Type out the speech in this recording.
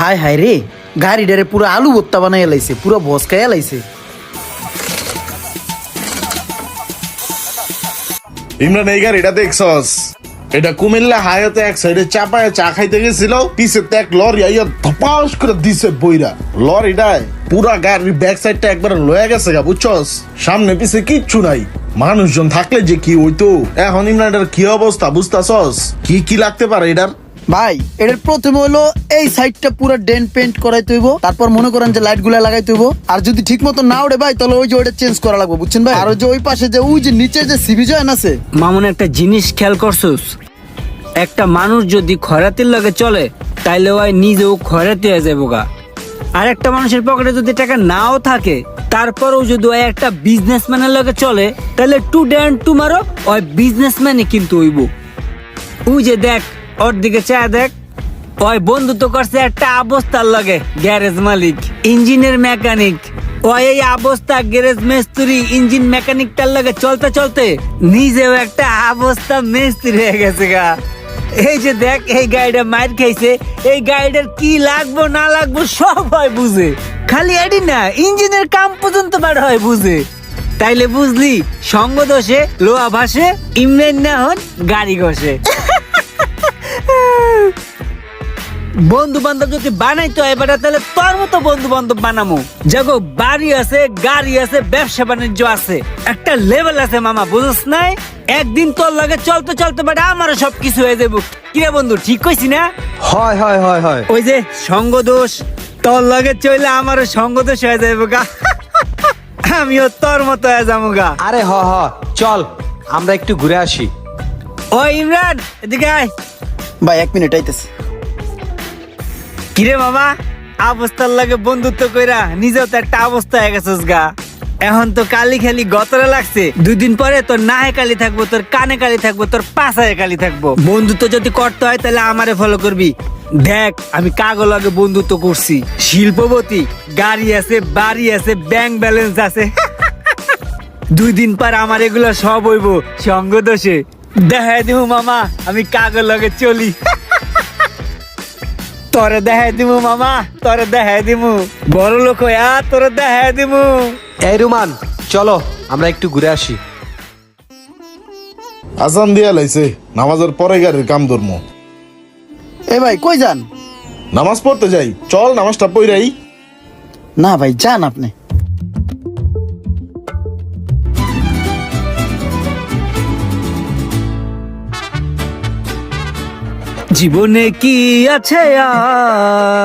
হায় হায় রে, গাড়িটারে পুরো আলু ভর্তা বানাই লাইছে, পুরো ভস্কায় লাইছে। ইমরান এই গাড়িটা দেখছস? এটা কুমিল্লা হায়াতে এক সাইডে চাপায় চা খাইতে গেছিল, পিছে এক লরি আইয়া ধপাস করে দিছে বইরা। লরিটায় পুরা গাড়ির ব্যাক সাইডটা একবার লয়ে গেছে গা, বুঝছস? সামনে পিছে কিচ্ছু নাই, মানুষজন থাকলে যে কি হইতো। এখন ইমরান এটার কি অবস্থা বুঝতাছস? কি কি লাগতে পারে এটার? ভাই এটার প্রথমে হলো এই সাইডটা পুরো ডেন্ট পেন্ট করাই তৈব, তারপর মনে করেন যে লাইট গুলা লাগাই তৈব। আর যদি ঠিক মতো না ওঠে ভাই, তাহলে ওই যে ওইটা চেঞ্জ করা লাগবে, বুঝছেন ভাই? আর ওই যে ওই পাশে যে ওই যে নিচে যে সিবি জয়েন আছে। মামুন একটা জিনিস খেয়াল করছস, একটা মানুষ যদি খয়রাতির লগে চলে তাইলে ওই নিজেও খয়রাতি হয়ে যাবো গা। আর একটা মানুষের পকেটে যদি টাকা নাও থাকে, তারপরেও যদি ওই একটা বিজনেসম্যানের লগে চলে, তাহলে টুডে অ্যান্ড টুমারো ওই বিজনেসম্যানই কিন্তু হইব। ওই যে দেখ, ওর দিকে চায় দেখ, ওই বন্ধুত্ব করছে একটা অবস্থার লগে গ্যারেজ মালিক, ইঞ্জিনের মেকানিক। ওই এই অবস্থা গ্যারেজ মিস্ত্রি, ইঞ্জিন মেকানিকটার লগে চলতে চলতে নিজেও একটা অবস্থা মিস্ত্রি হয়ে গেছে গা। এই যে দেখ, এই গাড়িটা মাইর খাইছে, এই গাড়িটার কি লাগবো না লাগবো সব হয় বুঝে, খালি এডি না ইঞ্জিনের কাম পর্যন্ত বার হয় বুঝে। তাইলে বুঝলি, সঙ্গ দোষে লোহা ভাসে, ইমরান না হন গাড়ি ঘষে। বন্ধু বান্ধব যদি বানাইতে হয় বেটা, তাহলে তোর মতো বন্ধু বান্ধব বানামো, যাগো বাড়ি আছে, গাড়ি আছে, ব্যবসা বাণিজ্য আছে, একটা লেভেল আছে মামা, বুঝছ নাই? একদিন তোর লাগে চলতে চলতে বেটা আমারও সবকিছু হয়ে যাবো। কিরে বন্ধু, ঠিক কইছি না? হয় হয় হয় হয়। ওই যে সঙ্গ দোষ, তোর লাগে চলে আমারও সঙ্গ দোষ হয়ে যাবো গা। আমিও তোর মতো হয়ে যাবো গা। আরে হ হ, চল আমরা একটু ঘুরে আসি। ও ইমরান, এদিকে আয়। ভাই 1 মিনিট আইতেছে। কিরে মামা, অবস্থার লাগে বন্ধুত্ব কইরা নিজেও তো একটা অবস্থা হয়ে গেছিস গা। এখন তো কালি খালি গতরে লাগছে, 2 দিন পরে তোর নাহে কালি থাকবো, তোর কানে কালি থাকবো, তোর পাশায় কালি থাকবো। বন্ধুত্ব যদি করতে হয় তাহলে আমারে ফলো করবি। দেখ আমি কাগজ লগে বন্ধুত্ব করছি, শিল্পপতি, গাড়ি আছে, বাড়ি আছে, ব্যাংক ব্যালেন্স আছে। 2 দিন পর আমার এগুলো সব হইব সঙ্গ দোষে। দেখাই দিব মামা আমি কাগজ লগে চলি। তোরে দেখাই দিমু মামা, তোরে দেখাই দিমু, বড় লোক হইয়া তোরে দেখাই দিমু। এই রুমান, চলো আমরা একটু ঘুরে আসি। আজান দিয়া লাইছে, নামাজের পরে গাড়ির কাম ধরমু। এ ভাই কই যান? নামাজ পড়তে যাই, চল নামাজটা পড়াই। না ভাই যান আপনি। জীবনে কি আছে আর